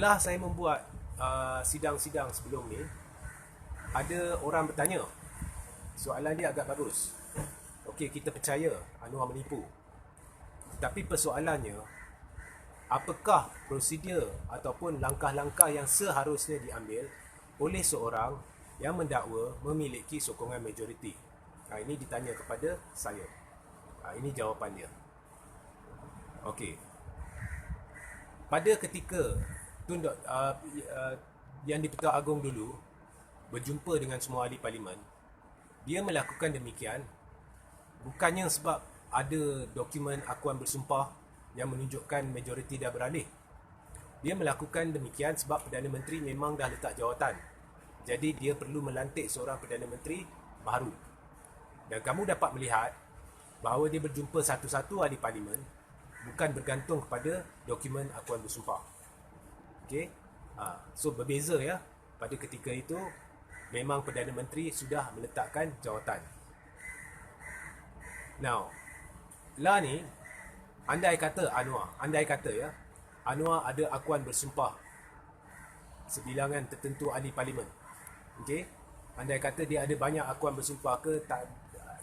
Setelah saya membuat sidang-sidang sebelum ni, ada orang bertanya, soalan dia agak bagus. Okey, kita percaya Anwar menipu. Tapi persoalannya, apakah prosedur ataupun langkah-langkah yang seharusnya diambil oleh seorang yang mendakwa memiliki sokongan majoriti? Ini ditanya kepada saya. Ini jawapan dia. Okey. Pada ketika yang di-Pertuan Agong dulu berjumpa dengan semua ahli parlimen, dia melakukan demikian bukannya sebab ada dokumen akuan bersumpah yang menunjukkan majoriti dah beralih. Dia melakukan demikian sebab Perdana Menteri memang dah letak jawatan. Jadi dia perlu melantik seorang Perdana Menteri baru. Dan kamu dapat melihat bahawa dia berjumpa satu-satu ahli parlimen, bukan bergantung kepada dokumen akuan bersumpah. Okey? So berbeza ya. Pada ketika itu memang Perdana Menteri sudah meletakkan jawatan. Now, lah ni, andai kata ya, Anwar ada akuan bersumpah sebilangan tertentu ahli parlimen. Okey? Andai kata dia ada banyak akuan bersumpah ke tak,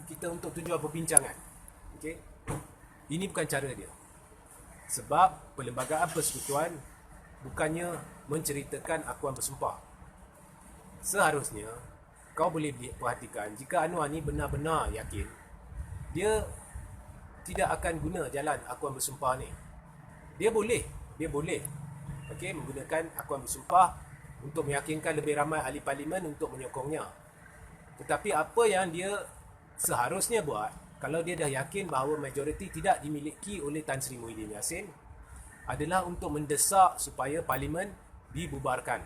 kita untuk tujuan perbincangan. Okey? Ini bukan cara dia. Sebab Perlembagaan Persekutuan bukannya menceritakan akuan bersumpah. Seharusnya kau boleh perhatikan, jika Anwar ni benar-benar yakin, dia tidak akan guna jalan akuan bersumpah ni. Dia boleh menggunakan akuan bersumpah untuk meyakinkan lebih ramai ahli parlimen untuk menyokongnya. Tetapi apa yang dia seharusnya buat, kalau dia dah yakin bahawa majoriti tidak dimiliki oleh Tan Sri Muhyiddin Yassin, adalah untuk mendesak supaya parlimen dibubarkan.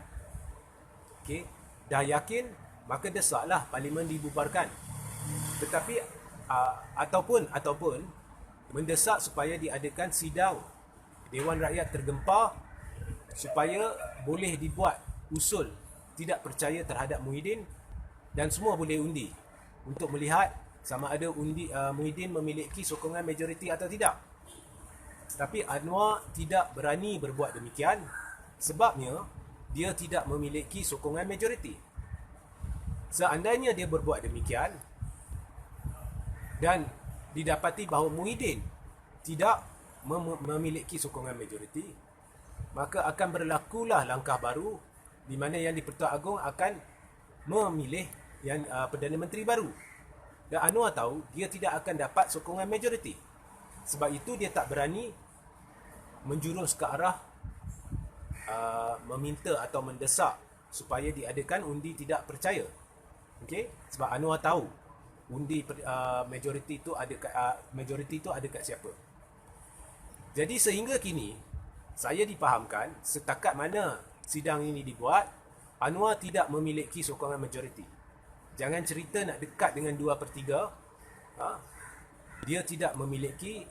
Okey, dah yakin, maka desaklah parlimen dibubarkan. Tetapi ataupun mendesak supaya diadakan sidang Dewan Rakyat Tergempar supaya boleh dibuat usul tidak percaya terhadap Muhyiddin dan semua boleh undi untuk melihat sama ada Muhyiddin memiliki sokongan majoriti atau tidak. Tapi Anwar tidak berani berbuat demikian sebabnya dia tidak memiliki sokongan majoriti. Seandainya dia berbuat demikian dan didapati bahawa Muhyiddin tidak memiliki sokongan majoriti, maka akan berlakulah langkah baru di mana yang di-Pertuan Agong akan memilih yang Perdana Menteri baru. Dan Anwar tahu dia tidak akan dapat sokongan majoriti. Sebab itu dia tak berani menjurus ke arah meminta atau mendesak supaya diadakan undi tidak percaya. Okey? Sebab Anwar tahu undi majoriti itu ada kat siapa. Jadi sehingga kini saya dipahamkan setakat mana sidang ini dibuat, Anwar tidak memiliki sokongan majoriti. Jangan cerita nak dekat dengan 2/3, dia tidak memiliki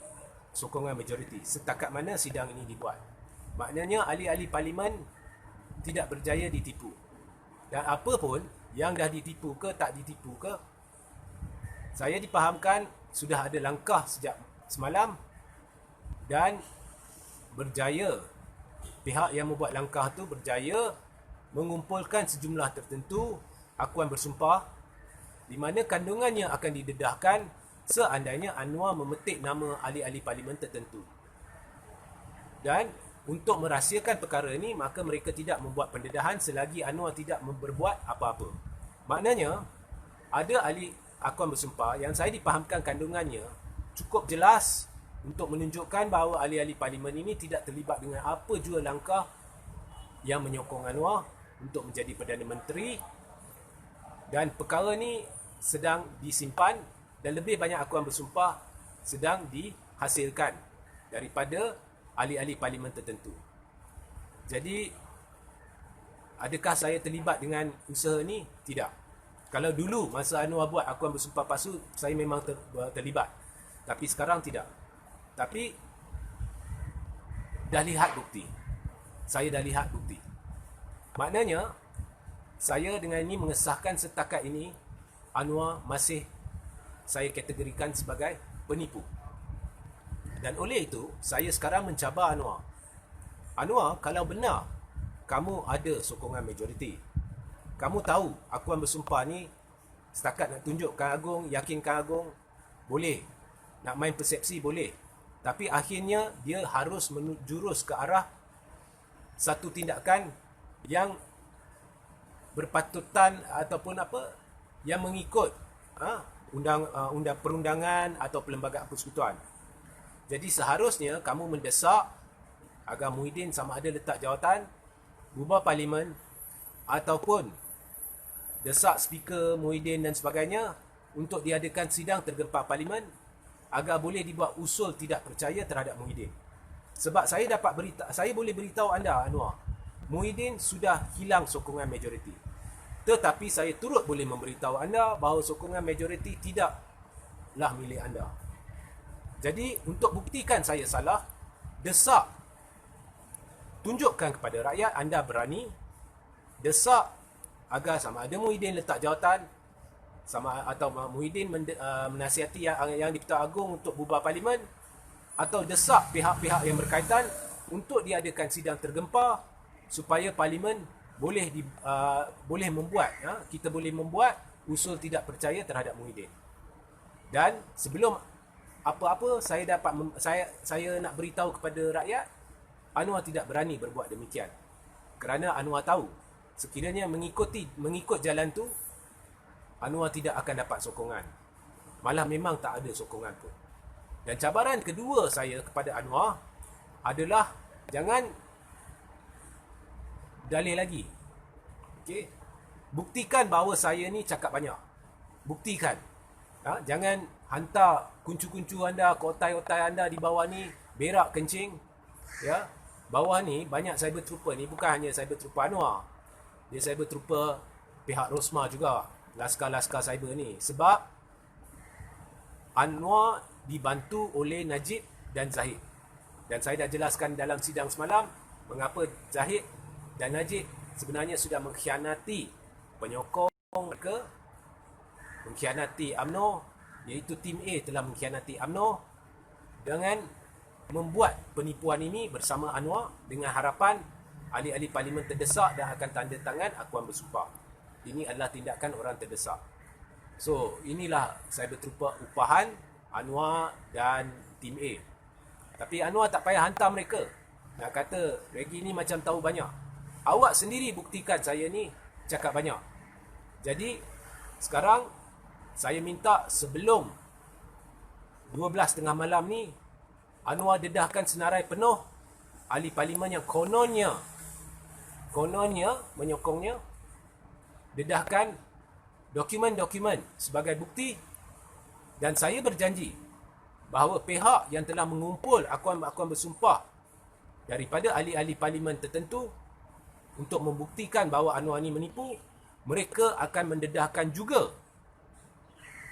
sokongan majoriti setakat mana sidang ini dibuat. Maknanya ahli-ahli parlimen tidak berjaya ditipu. Dan apa pun yang dah ditipu ke tak ditipu ke, saya dipahamkan sudah ada langkah sejak semalam dan berjaya, pihak yang membuat langkah tu berjaya mengumpulkan sejumlah tertentu akuan bersumpah di mana kandungannya akan didedahkan seandainya Anwar memetik nama ahli-ahli parlimen tertentu. Dan untuk merahsiakan perkara ini, maka mereka tidak membuat pendedahan selagi Anwar tidak berbuat apa-apa. Maknanya, ada ahli akuan bersumpah yang saya dipahamkan kandungannya cukup jelas untuk menunjukkan bahawa ahli-ahli parlimen ini tidak terlibat dengan apa jua langkah yang menyokong Anwar untuk menjadi Perdana Menteri. Dan perkara ni sedang disimpan dan lebih banyak akuan bersumpah sedang dihasilkan daripada ahli-ahli parlimen tertentu. Jadi, adakah saya terlibat dengan usaha ni? Tidak. Kalau dulu masa Anwar buat akuan bersumpah palsu, saya memang terlibat. Tapi sekarang tidak. Tapi dah lihat bukti. Saya dah lihat bukti. Maknanya, saya dengan ini mengesahkan setakat ini Anwar masih saya kategorikan sebagai penipu. Dan oleh itu, saya sekarang mencabar Anwar. Anwar, kalau benar kamu ada sokongan majoriti. Kamu tahu Akuan Bersumpah ni setakat nak tunjuk Kang Agong, yakin Kang Agong, boleh. Nak main persepsi boleh. Tapi akhirnya dia harus menjurus ke arah satu tindakan yang berpatutan ataupun apa, yang mengikut undang perundangan atau Perlembagaan Persekutuan. Jadi seharusnya kamu mendesak agar Muhyiddin sama ada letak jawatan, bubar parlimen, ataupun desak speaker Muhyiddin dan sebagainya untuk diadakan sidang tergempar parlimen agar boleh dibuat usul tidak percaya terhadap Muhyiddin. Sebab saya boleh beritahu anda, Anwar, Muhyiddin sudah hilang sokongan majoriti. Tetapi saya turut boleh memberitahu anda bahawa sokongan majoriti tidaklah milik anda. Jadi untuk buktikan saya salah, desak, tunjukkan kepada rakyat anda berani, desak agar sama ada Muhyiddin letak jawatan atau Muhyiddin menasihati yang di-Pertuan Agong untuk bubar parlimen, atau desak pihak-pihak yang berkaitan untuk diadakan sidang tergempar supaya parlimen boleh membuat kita boleh membuat usul tidak percaya terhadap Muhyiddin. Dan sebelum apa-apa saya nak beritahu kepada rakyat, Anwar tidak berani berbuat demikian. Kerana Anwar tahu sekiranya mengikut jalan tu, Anwar tidak akan dapat sokongan. Malah memang tak ada sokongan pun. Dan cabaran kedua saya kepada Anwar adalah jangan dalih lagi. Okey. Buktikan bahawa saya ni cakap banyak. Buktikan. Jangan hantar kuncu-kuncu anda, otai-otai anda di bawah ni berak kencing. Ya. Bawah ni banyak cyber trooper ni, bukan hanya cyber trooper Anwar. Dia cyber trooper pihak Rosmah juga, laskar-laskar cyber ni. Sebab Anwar dibantu oleh Najib dan Zahid. Dan saya dah jelaskan dalam sidang semalam mengapa Zahid dan Najib sebenarnya sudah mengkhianati penyokong mereka, mengkhianati UMNO, iaitu tim A telah mengkhianati UMNO dengan membuat penipuan ini bersama Anwar dengan harapan ahli-ahli parlimen terdesak dan akan tanda tangan Akuan Bersumpah. Ini adalah tindakan orang terdesak. So, inilah cyber trooper upahan Anwar dan tim A. Tapi Anwar tak payah hantar mereka. Nak kata, Reggie ni macam tahu banyak. Awak sendiri buktikan saya ni cakap banyak. Jadi, sekarang saya minta sebelum 12.30 malam ni, Anwar dedahkan senarai penuh ahli parlimen yang kononnya menyokongnya, dedahkan dokumen-dokumen sebagai bukti, dan saya berjanji bahawa pihak yang telah mengumpul Akuan Bersumpah daripada ahli-ahli parlimen tertentu untuk membuktikan bahawa Anwar ni menipu, mereka akan mendedahkan juga.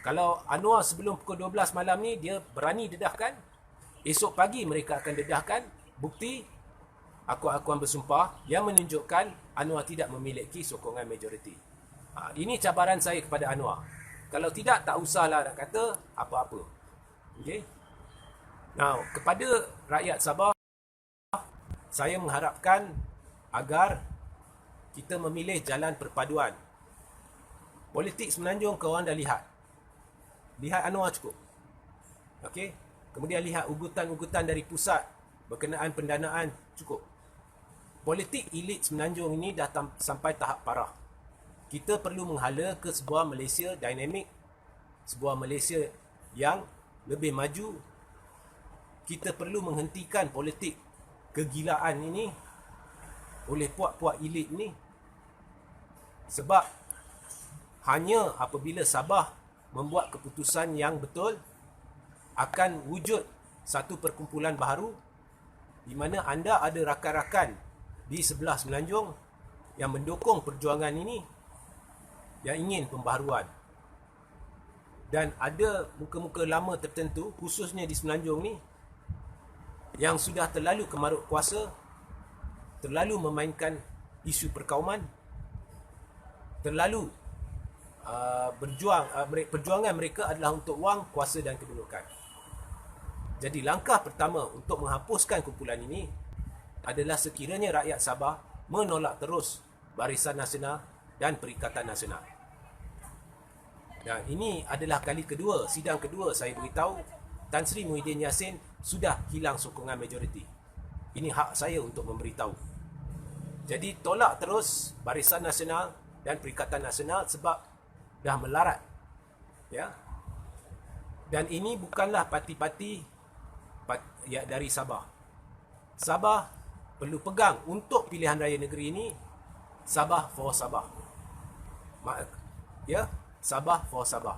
Kalau Anwar sebelum pukul 12 malam ni dia berani dedahkan, esok pagi mereka akan dedahkan bukti Akuan Bersumpah yang menunjukkan Anwar tidak memiliki sokongan majoriti. Ini cabaran saya kepada Anwar. Kalau tidak, tak usahlah nak kata apa-apa. Okay? Now, kepada rakyat Sabah, saya mengharapkan agar kita memilih jalan perpaduan. Politik Semenanjung korang dah lihat. Lihat Anwar cukup. Okay? Kemudian lihat ugutan-ugutan dari pusat berkenaan pendanaan cukup. Politik elit Semenanjung ini dah sampai tahap parah. Kita perlu menghala ke sebuah Malaysia dinamik, sebuah Malaysia yang lebih maju. Kita perlu menghentikan politik kegilaan ini oleh puak-puak elit ini. Sebab hanya apabila Sabah membuat keputusan yang betul, akan wujud satu perkumpulan baharu di mana anda ada rakan-rakan di sebelah Semenanjung yang mendukung perjuangan ini, yang ingin pembaharuan. Dan ada muka-muka lama tertentu, khususnya di Semenanjung ni, yang sudah terlalu kemaruk kuasa, terlalu memainkan isu perkauman, terlalu perjuangan mereka adalah untuk wang, kuasa dan kedudukan. Jadi langkah pertama untuk menghapuskan kumpulan ini adalah sekiranya rakyat Sabah menolak terus Barisan Nasional dan Perikatan Nasional. Dan ini adalah kali kedua, sidang kedua saya beritahu Tan Sri Muhyiddin Yassin sudah hilang sokongan majoriti. Ini hak saya untuk memberitahu. Jadi tolak terus Barisan Nasional dan Perikatan Nasional sebab dah melarat. Ya. Dan ini bukanlah parti-parti ya, dari Sabah. Sabah perlu pegang untuk pilihan raya negeri ini, Sabah for Sabah. Ya, Sabah for Sabah.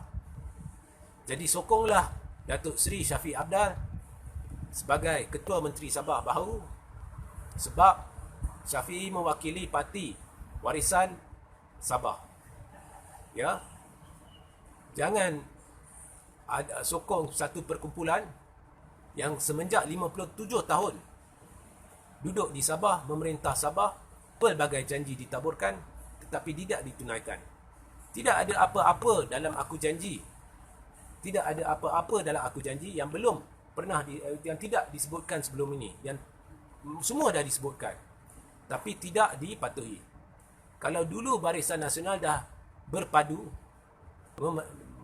Jadi sokonglah Datuk Seri Shafie Apdal sebagai Ketua Menteri Sabah baru, sebab Shafie mewakili parti Warisan Sabah. Ya. Jangan sokong satu perkumpulan yang semenjak 57 tahun duduk di Sabah, memerintah Sabah, pelbagai janji ditaburkan tetapi tidak ditunaikan. Tidak ada apa-apa dalam aku janji. Tidak ada apa-apa dalam aku janji yang belum pernah yang tidak disebutkan sebelum ini. Yang semua dah disebutkan tapi tidak dipatuhi. Kalau dulu Barisan Nasional dah berpadu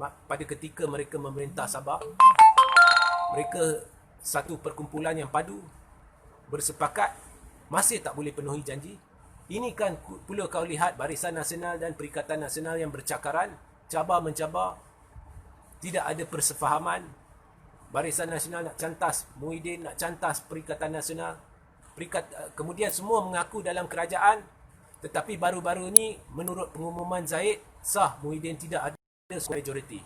pada ketika mereka memerintah Sabah, mereka satu perkumpulan yang padu bersepakat masih tak boleh penuhi janji. Ini kan pula kau lihat Barisan Nasional dan Perikatan Nasional yang bercakaran, cabar mencabar, tidak ada persefahaman. Barisan Nasional nak cantas Muhyiddin, nak cantas Perikatan Nasional. Kemudian semua mengaku dalam kerajaan, tetapi baru-baru ini menurut pengumuman Zahid, sah Muhyiddin tidak ada majoriti.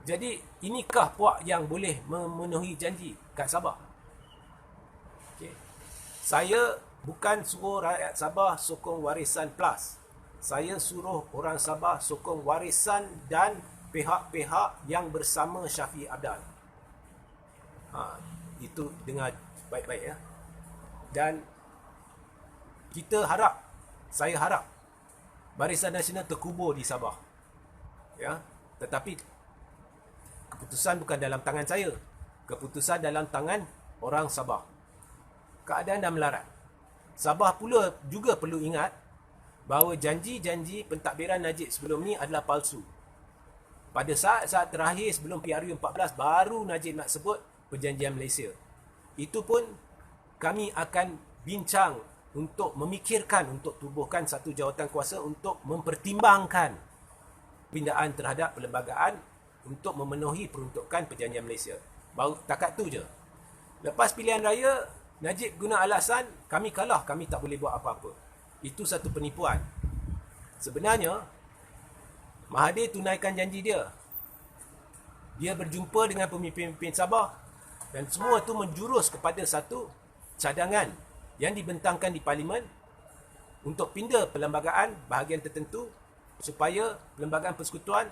Jadi inikah puak yang boleh memenuhi janji kat Sabah? Okay. Saya bukan suruh rakyat Sabah sokong Warisan Plus. Saya suruh orang Sabah sokong Warisan dan pihak-pihak yang bersama Shafie Apdal. Itu dengar baik-baik ya. Dan kita harap, saya harap Barisan Nasional terkubur di Sabah. Ya, tetapi keputusan bukan dalam tangan saya. Keputusan dalam tangan orang Sabah. Keadaan dah melarat. Sabah pula juga perlu ingat bahawa janji-janji pentadbiran Najib sebelum ni adalah palsu. Pada saat-saat terakhir sebelum PRU 14 baru Najib nak sebut perjanjian Malaysia. Itu pun kami akan bincang untuk memikirkan untuk tubuhkan satu jawatan kuasa untuk mempertimbangkan pindaan terhadap perlembagaan untuk memenuhi peruntukan perjanjian Malaysia. Baru takat tu je. Lepas pilihan raya, Najib guna alasan kami kalah, kami tak boleh buat apa-apa. Itu satu penipuan. Sebenarnya Mahathir tunaikan janji dia. Dia berjumpa dengan pemimpin-pemimpin Sabah dan semua tu menjurus kepada satu cadangan yang dibentangkan di Parlimen untuk pindah perlembagaan bahagian tertentu supaya perlembagaan persekutuan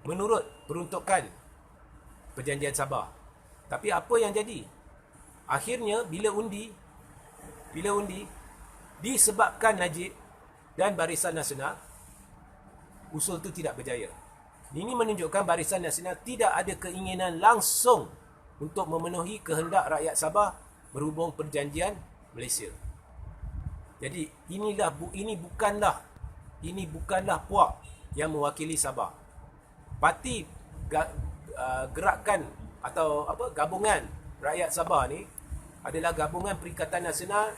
menurut peruntukan perjanjian Sabah. Tapi apa yang jadi? Akhirnya bila undi disebabkan Najib dan Barisan Nasional, usul itu tidak berjaya. Ini menunjukkan Barisan Nasional tidak ada keinginan langsung untuk memenuhi kehendak rakyat Sabah berhubung perjanjian Malaysia. Jadi ini bukanlah puak yang mewakili Sabah. Parti gerakan atau gabungan rakyat Sabah ni adalah gabungan Perikatan Nasional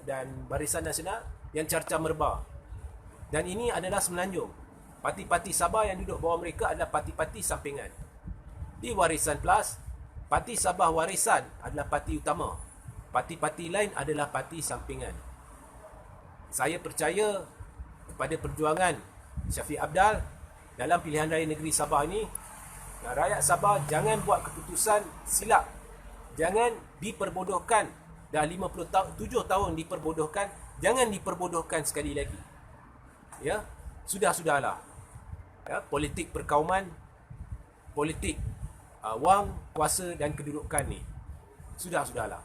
dan Barisan Nasional yang carca merba. Dan ini adalah semenanjung. Parti-parti Sabah yang duduk bawah mereka adalah parti-parti sampingan. Di Warisan Plus, Parti Sabah Warisan adalah parti utama. Parti-parti lain adalah parti sampingan. Saya percaya kepada perjuangan Shafie Apdal dalam pilihan raya negeri Sabah ini. Rakyat Sabah jangan buat keputusan silap. Jangan diperbodohkan. Dah 57 tahun diperbodohkan. Jangan diperbodohkan sekali lagi. Ya, sudahlah. Ya, politik perkauman, politik wang, kuasa dan kedudukan ni. Sudahlah.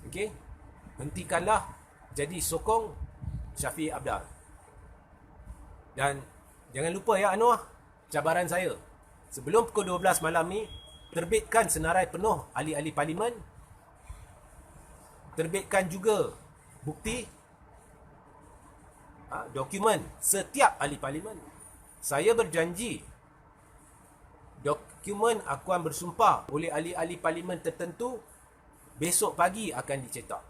Okey? Hentikanlah jadi sokong Shafie Apdal. Dan jangan lupa ya Anwar, cabaran saya. Sebelum pukul 12 malam ni, terbitkan senarai penuh ahli-ahli parlimen. Terbitkan juga Bukti, dokumen setiap ahli parlimen. Saya berjanji dokumen akuan bersumpah oleh ahli-ahli parlimen tertentu besok pagi akan dicetak.